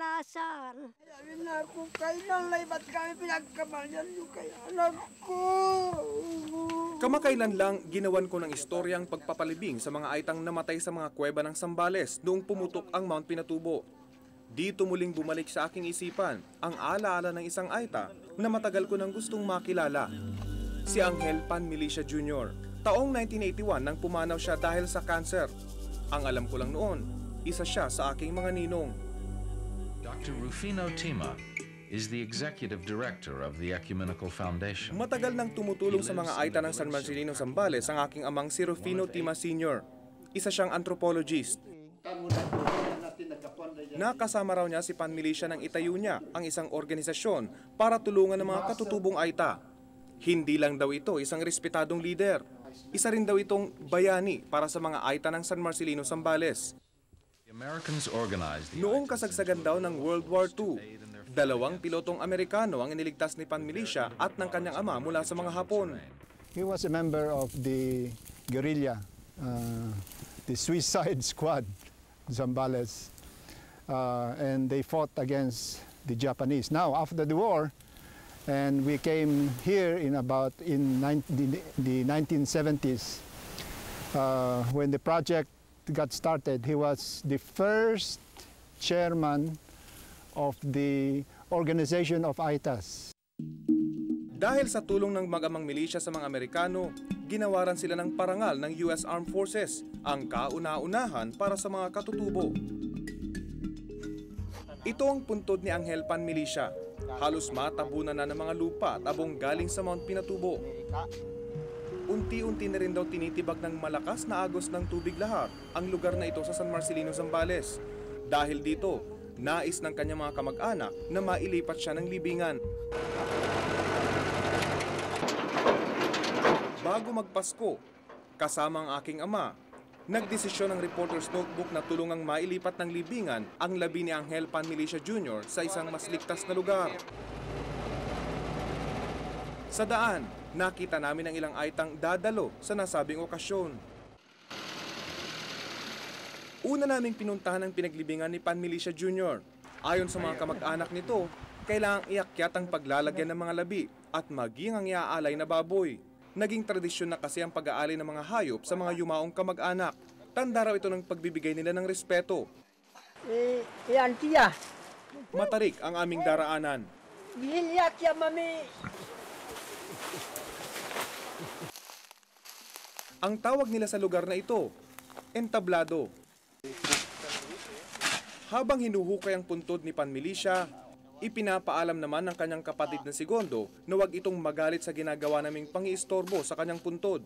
naranasan. Sabi na ako, kailan lang ba't kami pinagkamalyan yung kay anak ko? Kamakailan lang, ginawan ko ng istoryang pagpapalibing sa mga aitang namatay sa mga kuweba ng Zambales noong pumutok ang Mount Pinatubo. Dito muling bumalik sa aking isipan ang alaala ng isang aita na matagal ko nang gustong makilala. Si Angel Panmilicia Jr. Taong 1981 nang pumanaw siya dahil sa cancer. Ang alam ko lang noon, isa siya sa aking mga ninong. Dr. Rufino Tima is the executive director of the Ecumenical Foundation. Matagal nang tumutulong sa mga aita ng San Marcelino Zambales ang aking amang si Rufino Tima Sr. Isa siyang anthropologist. Nakasama raw niya si Panmilicia nang itayo niya ang isang organisasyon para tulungan ng mga katutubong aita. Hindi lang daw ito isang respetadong leader. Isa rin daw itong bayani para sa mga aita ng San Marcelino Zambales. Noong kasagsagan daw ng World War II, 2 pilotong Amerikano ang iniligtas ni Panmilicia at ng kanyang ama mula sa mga Hapon. He was a member of the guerrilla, the Suicide Squad, Zambales, and they fought against the Japanese. Now, after the war, and we came here in the 1970s, when the project got started. He was the first chairman of the Organization of Aitas. Dahil sa tulong ng mag-amang milisya sa mga Amerikano, ginawaran sila ng parangal ng US Armed Forces, ang kauna-unahan para sa mga katutubo. Ito ang puntod ni Angel Panmilicia. Halos matabunan na ng mga lupa at abong galing sa Mount Pinatubo. Unti-unti na rin daw tinitibag ng malakas na agos ng tubig lahar ang lugar na ito sa San Marcelino Zambales. Dahil dito, nais ng kanyang mga kamag-anak na mailipat siya ng libingan. Bago magpasko, kasama ang aking ama, nagdesisyon ng Reporter's Notebook na tulungang mailipat ng libingan ang labi ni Angel Panmilicia Jr. sa isang mas ligtas na lugar. Sa daan, nakita namin ang ilang aitang dadalo sa nasabing okasyon. Una naming pinuntahan ang pinaglibingan ni Panmilicia Jr. Ayon sa mga kamag-anak nito, kailangang iakyat ang paglalagyan ng mga labi at maging ang iaalay na baboy. Naging tradisyon na kasi ang pag-aalay ng mga hayop sa mga yumaong kamag-anak. Tanda raw ito ng pagbibigay nila ng respeto. Yan tiya. Matarik ang aming daraanan. Bihilyak ya mami. Ang tawag nila sa lugar na ito, entablado. Habang hinuhukay ang puntod ni Panmilicia, ipinapaalam naman ng kanyang kapatid na si Gondo na huwag itong magalit sa ginagawa naming pangiistorbo sa kanyang puntod.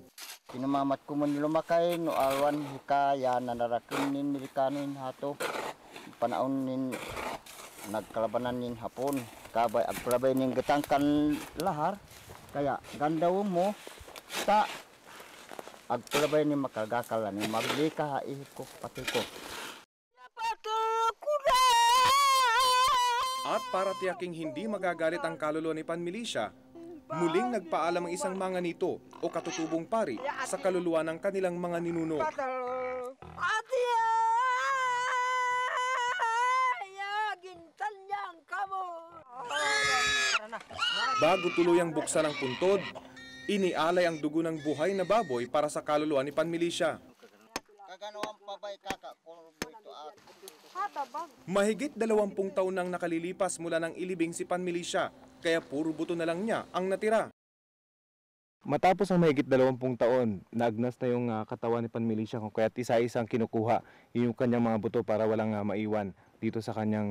Kinumamat ko man lumakay, no awan hikaya na narakin nin Amerikanin hato. Panaon nin nagkalabanan nin Hapon. Kabay agprabay nin gatangkan lahar. Kaya gandaw mo ta agprabay nin makagakalan nin magli ka ihip ko pati ko. At para tiyaking hindi magagalit ang kaluluwa ni Panmilicia, muling nagpaalam ang isang manganito o katutubong pari sa kaluluwa ng kanilang mga ninuno. Bago tuluyang buksan ang puntod, inialay ang dugo ng buhay na baboy para sa kaluluwa ni Panmilicia. Mahigit 20 taon nang nakalilipas mula nang ilibing si Panmilicia, kaya puro buto na lang niya ang natira. Matapos ang mahigit 20 taon, naagnas na yung katawan ni Panmilicia, kung kaya't isa-isang kinukuha yung kanyang mga buto para walang maiwan dito sa kanyang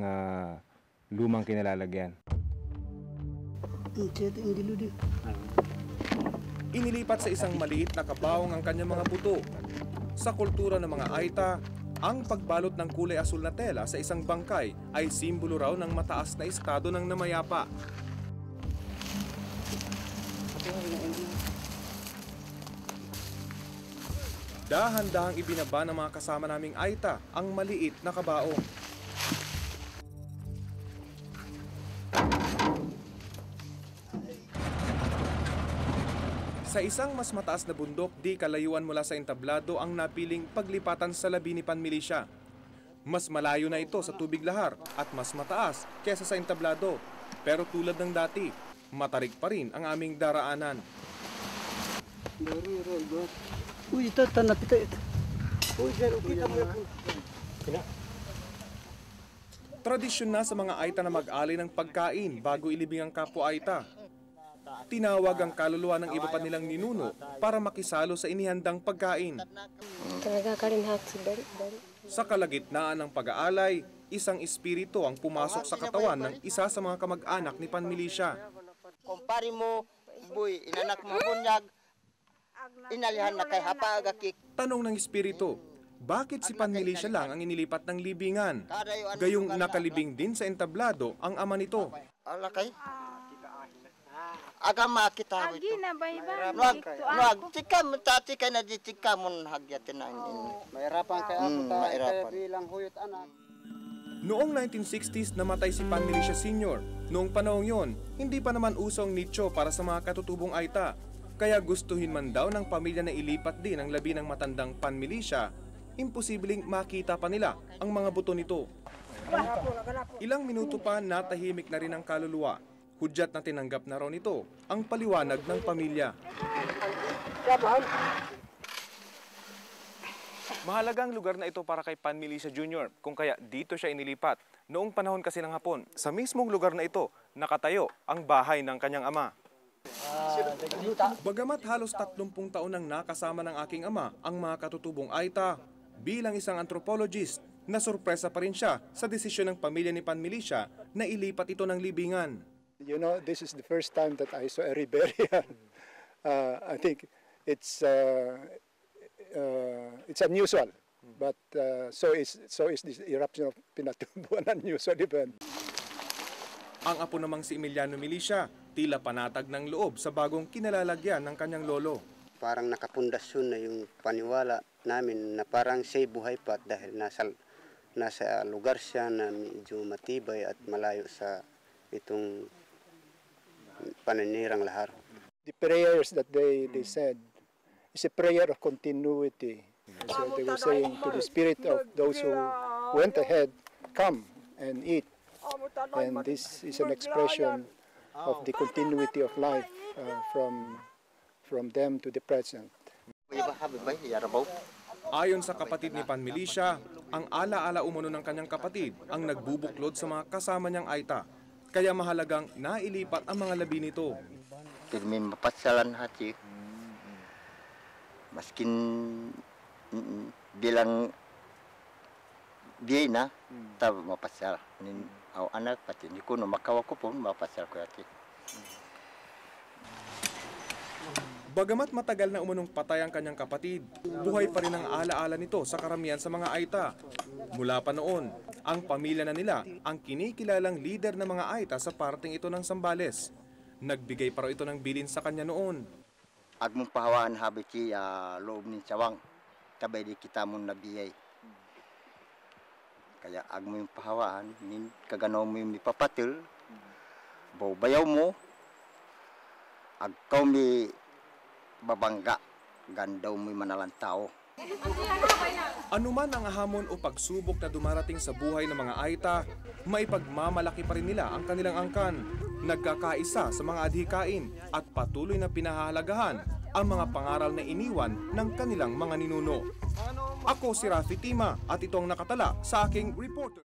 lumang kinalalagyan. Inilipat sa isang maliit na kabaong ang kanyang mga buto. Sa kultura ng mga Aita, ang pagbalot ng kulay asul na tela sa isang bangkay ay simbolo raw ng mataas na estado ng namayapa. Dahan-dahang ibinaba ng mga kasama naming Aita ang maliit na kabaong. Sa isang mas mataas na bundok, di kalayuan mula sa entablado ang napiling paglipatan sa labi ni Panmilicia. Mas malayo na ito sa tubig lahar at mas mataas kesa sa entablado. Pero tulad ng dati, matarik pa rin ang aming daraanan. Uy, ito, tanap ito. Uy, kita mo yung Tradisyon na sa mga Aita na mag-alay ng pagkain bago ilibing ang kapwa Aita. Tinawag ang kaluluwa ng iba pa nilang ninuno para makisalo sa inihandang pagkain. Sa kalagitnaan ng pag-aalay, isang espiritu ang pumasok sa katawan ng isa sa mga kamag-anak ni Pan Milicia. Kumpari mo, boy, inanak mo bunyag, inalihan na kay hapagakik. Tanong ng espiritu, bakit si Pan Milicia lang ang inilipat ng libingan? Gayong nakalibing din sa entablado ang ama nito. Ala kay? Agama kita ito. Agi na bayba. Nuag, tika mo tati kay na di tika mo hagyatin na ini. mahirapan kay ako mahirapan. bilang huyot anak. Noong 1960s namatay si Pan Milicia Sr. Noong panahong yon, hindi pa naman usong nicho para sa mga katutubong Aita. Kaya gustuhin man daw ng pamilya na ilipat din ang labi ng matandang Pan Milicia, imposibleng makita pa nila ang mga buto nito. Ilang minuto pa natahimik na rin ang kaluluwa. Hudyat na tinanggap na raw nito ang paliwanag ng pamilya. Mahalagang lugar na ito para kay Pan Milicia Jr. kung kaya dito siya inilipat. Noong panahon kasi ng Hapon, sa mismong lugar na ito, nakatayo ang bahay ng kanyang ama. Bagamat halos 30 taon nang nakasama ng aking ama ang mga katutubong Aita, bilang isang anthropologist, nasurpresa pa rin siya sa desisyon ng pamilya ni Pan Milicia na ilipat ito ng libingan. You know, this is the first time that I saw a riberian. I think it's unusual, but so is this eruption of Pinatubo an unusual event. Ang apo namang si Emiliano Milicia, tila panatag ng loob sa bagong kinalalagyan ng kanyang lolo. Parang nakapundasyon na yung paniwala namin na parang siya buhay pa dahil nasa lugar siya na medyo matibay at malayo sa itong paninirang lahar. The prayers that they said is a prayer of continuity. So they were saying to the spirit of those who went ahead, come and eat. And this is an expression of the continuity of life from them to the present. Ayon sa kapatid ni Pan Milicia, ang ala-ala umano ng kanyang kapatid ang nagbubuklod sa mga kasama niyang Aita. Kaya mahalagang nailipat ang mga labi nito. Pirmin mapasyalan hati. Maskin bilang dia na, tahu mapasyal. Nin au anak pati ni kuno makawa ko pun mapasyal ko hati. Bagamat matagal na umunong patay ang kanyang kapatid, buhay pa rin ang ala-ala nito sa karamihan sa mga Aita. Mula pa noon, ang pamilya na nila ang kinikilalang leader ng mga Aita sa parting ito ng Zambales. Nagbigay pa raw ito ng bilin sa kanya noon. Agmong pahawaan habit si loob ni Sawang, tabay di kita mo nabiyay. Kaya agmo yung pahawaan, kaganaw mo yung mipapatil, bayaw mo, agkaw mi babangga, gandaw mo'y manalang tao. Anuman ang hamon o pagsubok na dumarating sa buhay ng mga Aita, maipagmamalaki pa rin nila ang kanilang angkan, nagkakaisa sa mga adhikain at patuloy na pinahahalagahan ang mga pangaral na iniwan ng kanilang mga ninuno. Ako si Rafi Tima at ito ang nakatala sa aking reporter.